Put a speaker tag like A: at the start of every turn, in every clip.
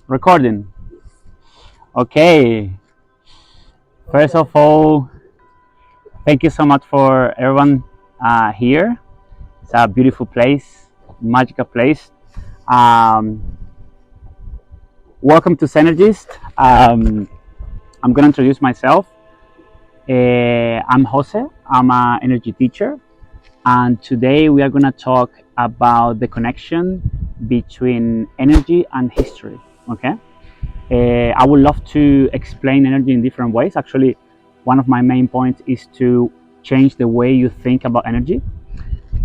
A: Recording. Okay. First of all, thank you so much for everyone here. It's a beautiful place, magical place. Um, Welcome to Synergist. I'm going to introduce myself. I'm Jose. I'm an energy teacher. And today we are going to talk about the connection between energy and history. Okay. I would love to explain energy in different ways. Actually, one of my main points is to change the way you think about energy.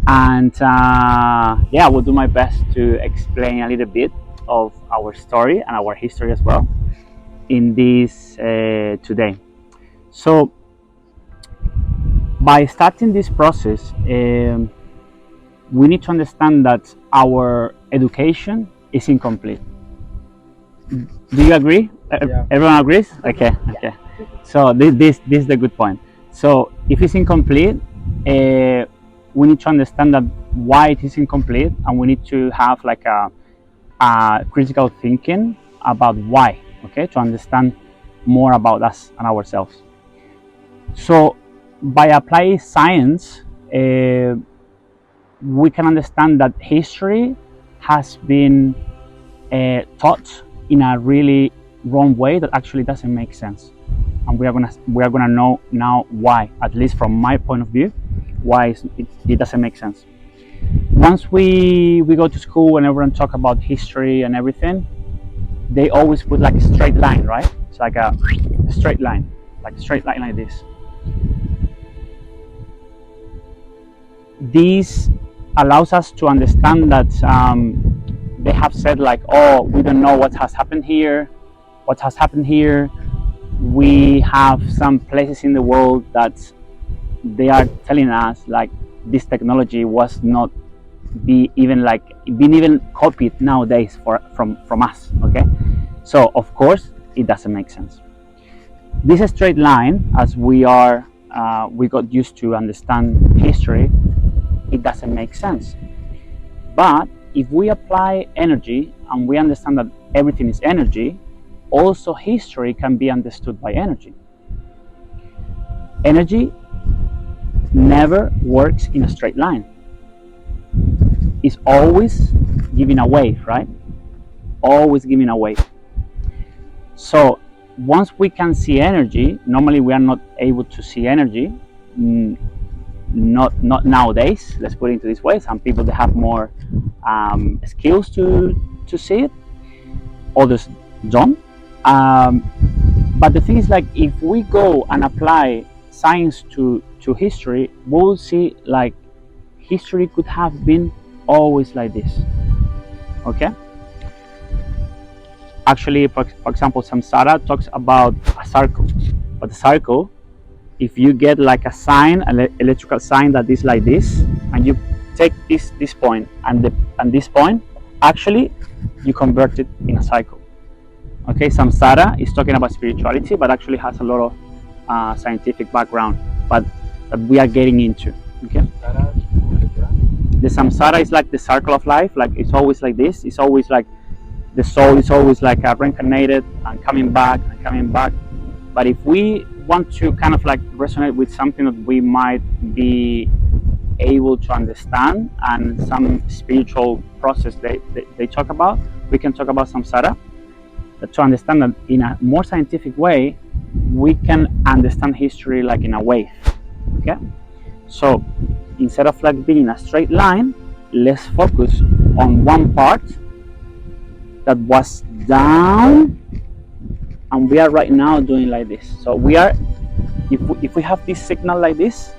A: And I will do my best to explain a little bit of our story and our history as well in this today. So, by starting this process, we need to understand that our education is incomplete. Do you agree?
B: Yeah.
A: Everyone agrees? Okay. So this is the good point. So if it's incomplete, we need to understand that why it is incomplete, and we need to have like a critical thinking about why. Okay, to understand more about us and ourselves. So by applying science, we can understand that history has been taught in a really wrong way that actually doesn't make sense, and we are gonna know now why, at least from my point of view, why it doesn't make sense. Once we go to school and everyone talk about history and everything, they always put like a straight line, right? It's like a straight line, like this. This allows us to understand that they have said like, oh, we don't know what has happened here. We have some places in the world that they are telling us like this technology was not been even copied nowadays from us. Okay, so of course it doesn't make sense. This straight line, as we got used to understand history, it doesn't make sense. But if we apply energy and we understand that everything is energy, also history can be understood by energy. Energy never works in a straight line. It's always giving away, right? Always giving away. So once we can see energy, normally we are not able to see energy. Not nowadays, let's put it into this way. Some people, they have more skills to see it, others don't. But the thing is, like, if we go and apply science to history, we'll see like history could have been always like this. Okay, actually, for example, samsara talks about a circle, but the circle, if you get like a sign, an electrical sign that is like this, and you take this point and this point, actually you convert it in a cycle. Okay, samsara is talking about spirituality, but actually has a lot of scientific background, but that we are getting into. Okay, the samsara is like the circle of life, like it's always like this. It's always like the soul is always like reincarnated and coming back. But if we want to kind of like resonate with something that we might be able to understand, and some spiritual process they talk about, we can talk about samsara, to understand that in a more scientific way we can understand history like in a wave. Okay, so instead of like being a straight line, let's focus on one part that was down, and we are right now doing like this. So we are, if we have this signal like this,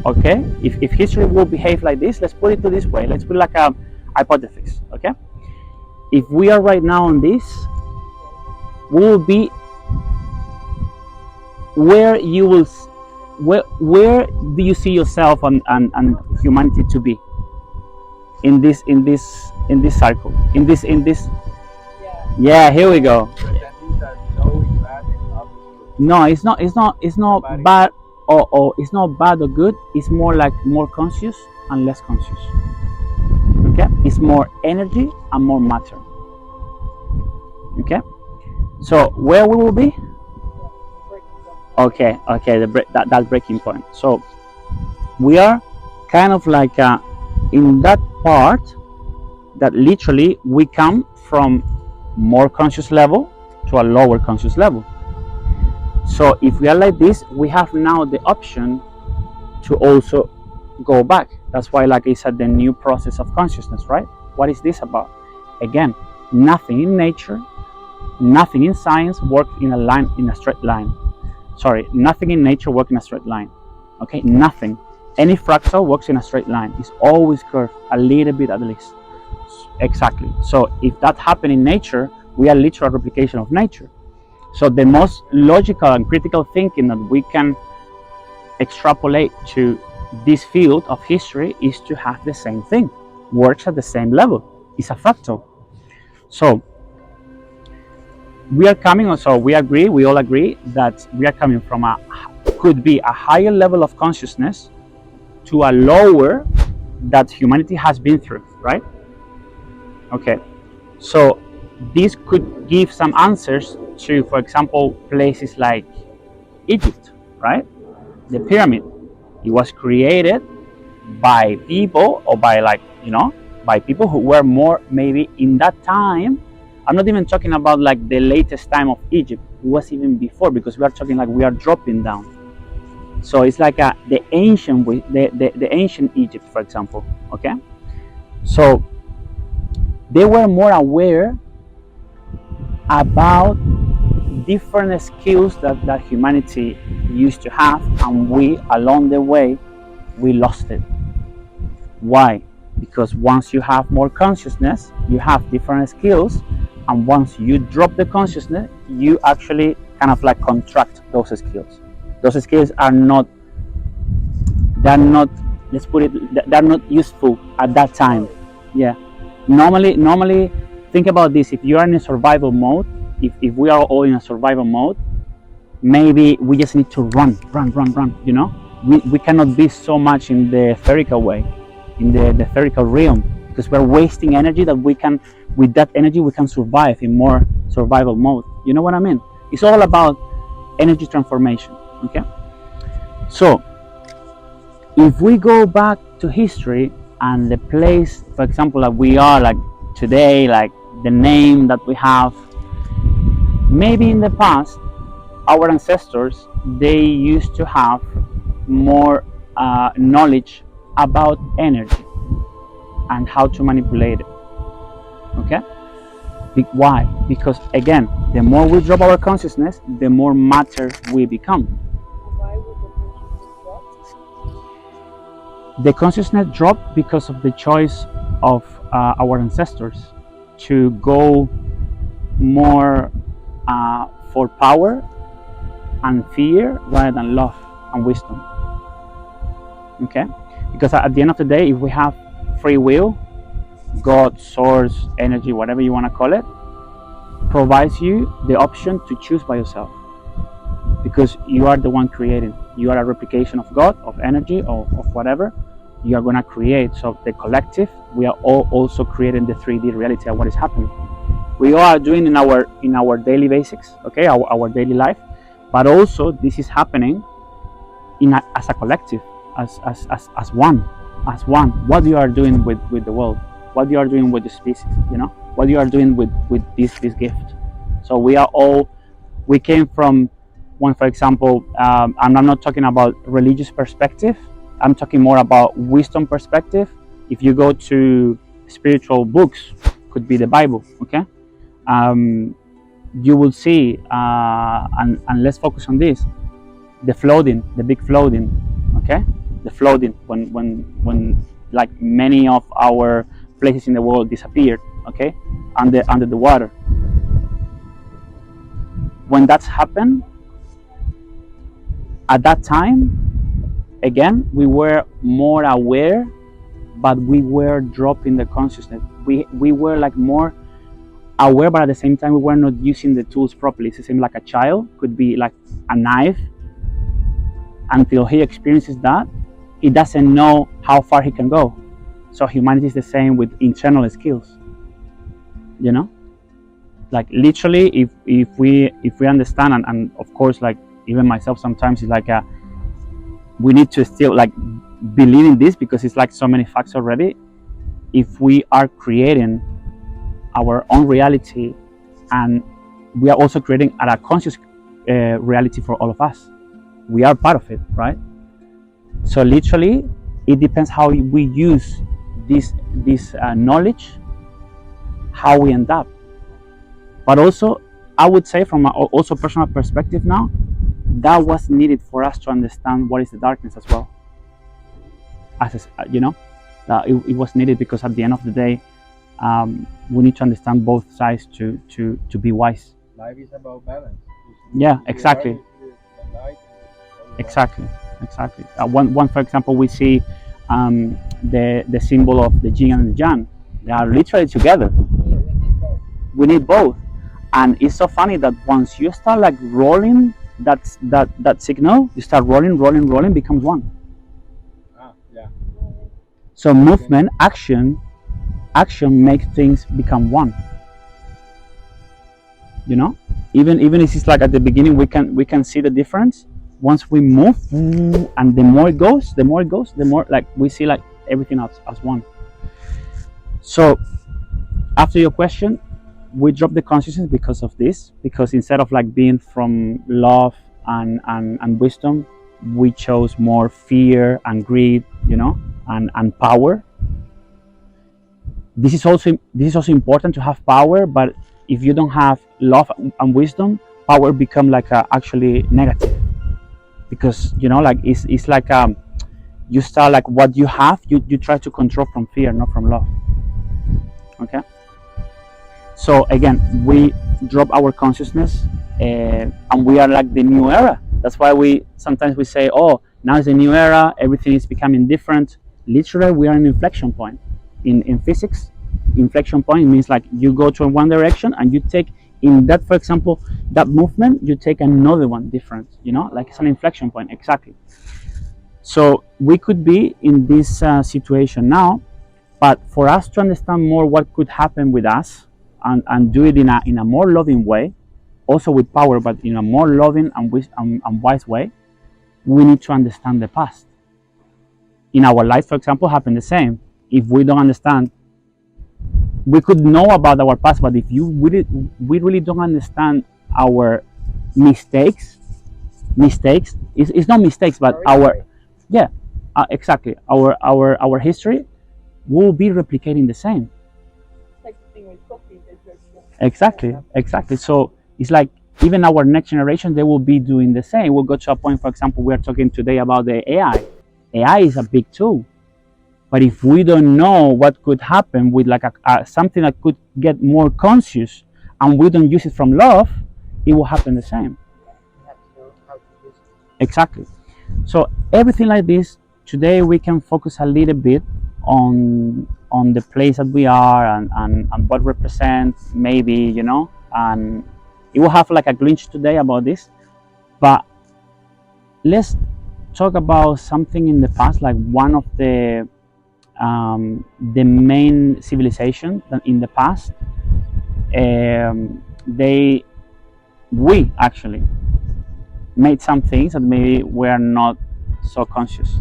A: okay, if history will behave like this, let's put it to this way, let's put like a hypothesis. Okay, if we are right now on this, we will be where do you see yourself and humanity to be in this circle, in this yeah, here we go. No, it's not bad, or it's not bad or good. It's more like more conscious and less conscious. Okay, it's more energy and more matter. Okay, so where we will be? Okay, that breaking point. So we are kind of like in that part that literally we come from more conscious level to a lower conscious level. So if we are like this, we have now the option to also go back. That's why, like I said, the new process of consciousness, right? What is this about? Again, nothing in nature, nothing in science works in a straight line. Sorry, nothing in nature works in a straight line. Okay, nothing. Any fractal works in a straight line. It's always curved, a little bit at least. Exactly. So if that happened in nature, we are literal replication of nature. So the most logical and critical thinking that we can extrapolate to this field of history is to have the same thing, works at the same level. It's a fractal. So we all agree that we are coming from could be a higher level of consciousness to a lower that humanity has been through, right? Okay, so this could give some answers to, for example, places like Egypt, right? The pyramid, it was created by people, or by by people who were more maybe in that time. I'm not even talking about like the latest time of Egypt. It was even before, because we are talking like we are dropping down. So it's like the ancient Egypt, for example. Okay, so they were more aware about different skills that humanity used to have, and we along the way we lost it. Why? Because once you have more consciousness, you have different skills, and once you drop the consciousness, you actually kind of like contract those skills. Those skills are not, they're not useful at that time. Yeah. Normally think about this. If you are in a survival mode, if we are all in a survival mode, maybe we just need to run, you know? We cannot be so much in the etherical way, in the etherical realm, because we're wasting energy that we can, with that energy we can survive in more survival mode. You know what I mean? It's all about energy transformation. Okay, so if we go back to history and the place, for example, that we are like today, like the name that we have, maybe in the past our ancestors, they used to have more knowledge about energy and how to manipulate it. Okay, why? Because again, the more we drop our consciousness, the more matter we become.
B: Why would the consciousness drop?
A: The consciousness dropped because of the choice of our ancestors to go more for power and fear rather than love and wisdom. Okay, because at the end of the day, if we have free will, God, source, energy, whatever you want to call it, provides you the option to choose by yourself, because you are the one creating. You are a replication of God, of energy, or of whatever you are going to create. So the collective, we are all also creating the 3D reality of what is happening. We all are doing in our daily basics, okay, our daily life, but also this is happening as a collective, as one. What you are doing with the world, what you are doing with the species, you know, what you are doing with this gift. So we came from one, for example, and I'm not talking about religious perspective, I'm talking more about wisdom perspective. If you go to spiritual books, could be the Bible, okay, you will see, and let's focus on this, the big flooding, okay, the flooding, when like many of our places in the world disappeared, okay, under the water. When that's happened, at that time, again, we were more aware, but we were dropping the consciousness. We were like more aware, but at the same time we were not using the tools properly. It's the same like a child, could be like a knife. Until he experiences that, he doesn't know how far he can go. So humanity is the same with internal skills, you know? Like literally, if we understand, and of course, like even myself sometimes it's like we need to still like believe in this because it's like so many facts already. If we are creating our own reality, and we are also creating a conscious reality for all of us, we are part of it, right? So literally, it depends how we use this knowledge, how we end up. But also, I would say from a also personal perspective now, that was needed for us to understand what is the darkness as well. As you know, it was needed because at the end of the day, we need to understand both sides to be wise.
C: Life is about balance.
A: Yeah, exactly. Exactly. One for example, we see the symbol of the yin and the yang. They are literally together. We need both. And it's so funny that once you start like rolling that signal, you start rolling, becomes one.
C: Yeah.
A: So movement, action makes things become one. You know, even if it's like at the beginning, we can see the difference. Once we move, and the more it goes, the more like we see like everything else as one. So after your question, we drop the consciousness because of this, because instead of like being from love and wisdom, we chose more fear and greed, you know, and power. This is also important to have power, but if you don't have love and wisdom, power become like actually negative, because you know, like it's like you start like what you have, you try to control from fear, not from love. Okay. So again, we drop our consciousness, and we are like the new era. That's why we sometimes say, "Oh, now is a new era. Everything is becoming different." Literally, we are an inflection point. In physics, inflection point means like you go to one direction and you take in that, for example, that movement, you take another one different. You know, like it's an inflection point exactly. So we could be in this situation now, but for us to understand more what could happen with us, and do it in a more loving way, also with power, but in a more loving and wise way, we need to understand the past. In our life, for example, happen the same. If we don't understand, we could know about our past, but if we really don't understand our mistakes, it's not mistakes, but our exactly our history will be replicating the same. Exactly. So it's like even our next generation, they will be doing the same. We'll go to a point, for example, we are talking today about the AI. AI is a big tool, but if we don't know what could happen with like something that could get more conscious, and we don't use it from love, it will happen the same. Exactly. So everything like this, today we can focus a little bit on the place that we are, and what represents, maybe, you know, and it will have like a glimpse today about this. But let's talk about something in the past, like one of the main civilization that in the past, we actually made some things that maybe were not so conscious.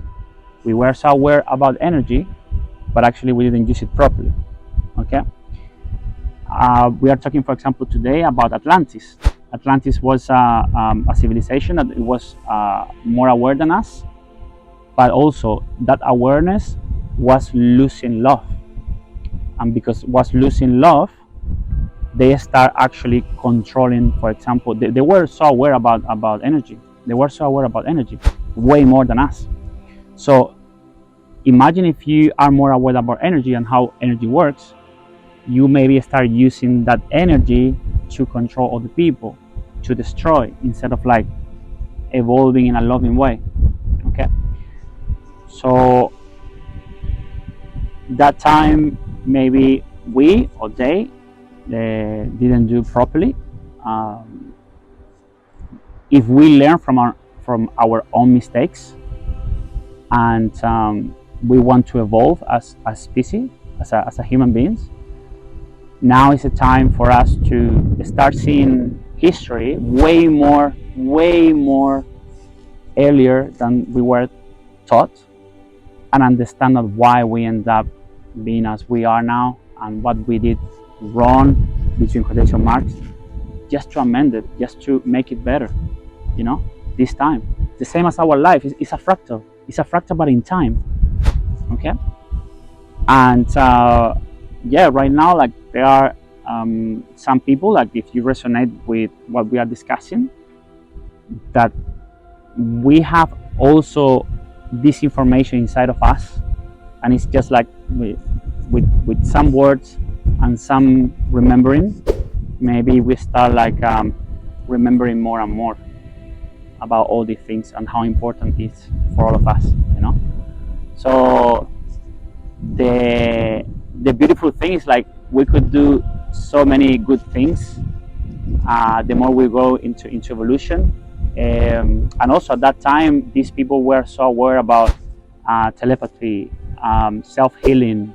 A: We were so aware about energy, but actually we didn't use it properly. Okay. We are talking, for example, today about Atlantis. Atlantis was a civilization that it was more aware than us, but also that awareness was losing love, and because it was losing love, they start actually controlling. For example, they were so aware about energy. They were so aware about energy, way more than us. So imagine if you are more aware about energy and how energy works, you maybe start using that energy to control other people, to destroy, instead of like evolving in a loving way. Okay. So that time, maybe we or they didn't do properly. If we learn from our own mistakes, and we want to evolve as species, as a human beings, now is the time for us to start seeing history way more earlier than we were taught, and understand why we end up being as we are now and what we did wrong, between quotation marks, just to amend it, just to make it better, you know, this time. The same as our life, it's a fractal. It's a fractal, but in time, okay? And yeah, right now, like, there are some people, like, if you resonate with what we are discussing, that we have also this information inside of us, and it's just like with some words and some remembering, maybe we start like remembering more and more about all these things and how important it is for all of us, you know. So the beautiful thing is, like, we could do so many good things the more we go into evolution. And also at that time, these people were so aware about telepathy, self-healing,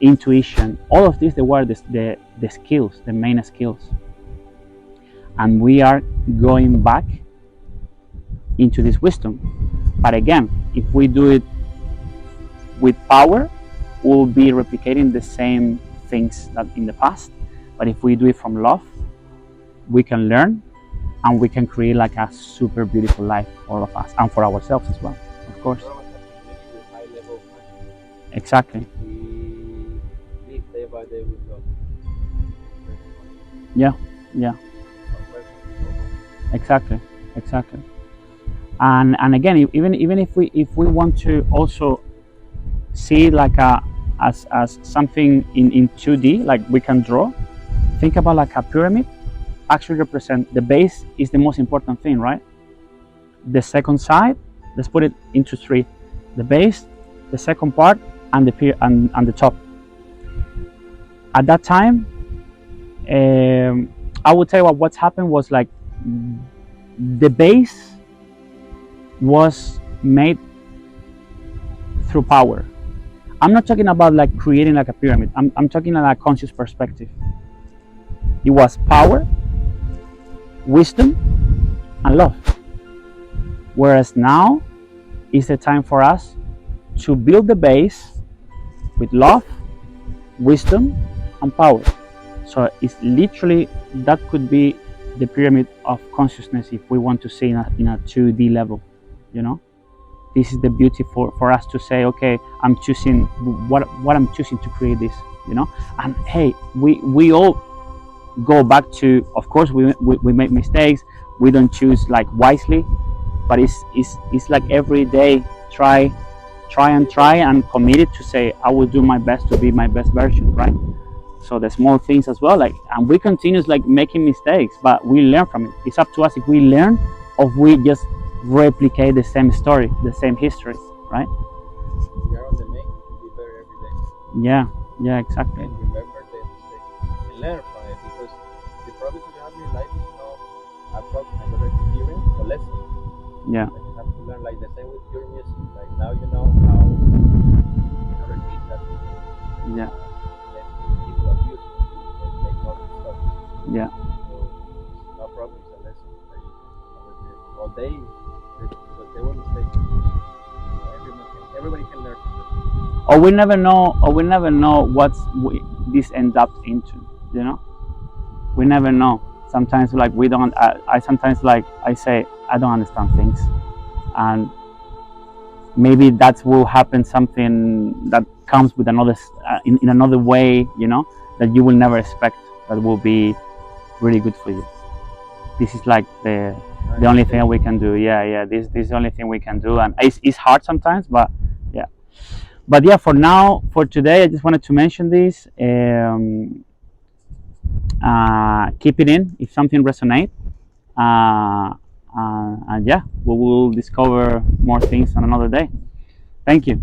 A: intuition. All of these, they were the skills, the main skills. And we are going back into this wisdom. But again, if we do it with power, we'll be replicating the same things that in the past. But if we do it from love, we can learn, and we can create like a super beautiful life for all of us, and for ourselves as well, of course. Exactly.
C: We live day by day with God.
A: Yeah. Exactly. And again, even if we want to also see like as something in 2D, like we can draw, think about like a pyramid actually represent the base is the most important thing, right? The second side, let's put it into 3: the base, the second part, and the top. At that time, I would tell you what's happened was, like, the base was made through power. I'm not talking about like creating like a pyramid. I'm talking like a conscious perspective. It was power, wisdom, and love. Whereas now is the time for us to build the base with love, wisdom, and power. So it's literally, that could be the pyramid of consciousness if we want to see in a 2D level, you know. This is the beauty for us to say, okay, I'm choosing what I'm choosing to create this, you know. And hey, we all go back to, of course, we make mistakes, we don't choose like wisely, but it's like every day try and committed to say, I will do my best to be my best version, right? So the small things as well, like, and we continue like making mistakes, but we learn from it. It's up to us if we learn or if we just replicate the same story, the same history, right?
C: We are on the make to be better every day.
A: Yeah, exactly.
C: And remember the mistakes and learn from it, because the problems you have in your life is not a problem, another experience or lesson.
A: Yeah.
C: But you have to learn, like the same with your music. Like now you know how to repeat that.
A: Yeah.
C: Let people abuse it because they know this stuff.
A: Yeah.
C: So no problem, it's a lesson that you can repeat. Or because they were mistaken. So everybody can learn from them.
A: Or we never know what this ends up into, you know. We never know. Sometimes like we don't. I sometimes like I say I don't understand things, and maybe that will happen, something that comes with another in another way, you know, that you will never expect, that will be really good for you. This is like the only thing we can do. Yeah. This is the only thing we can do, and it's hard sometimes, but yeah. But yeah, for now, for today, I just wanted to mention this. Keep it in if something resonates. And yeah, we will discover more things on another day. Thank you.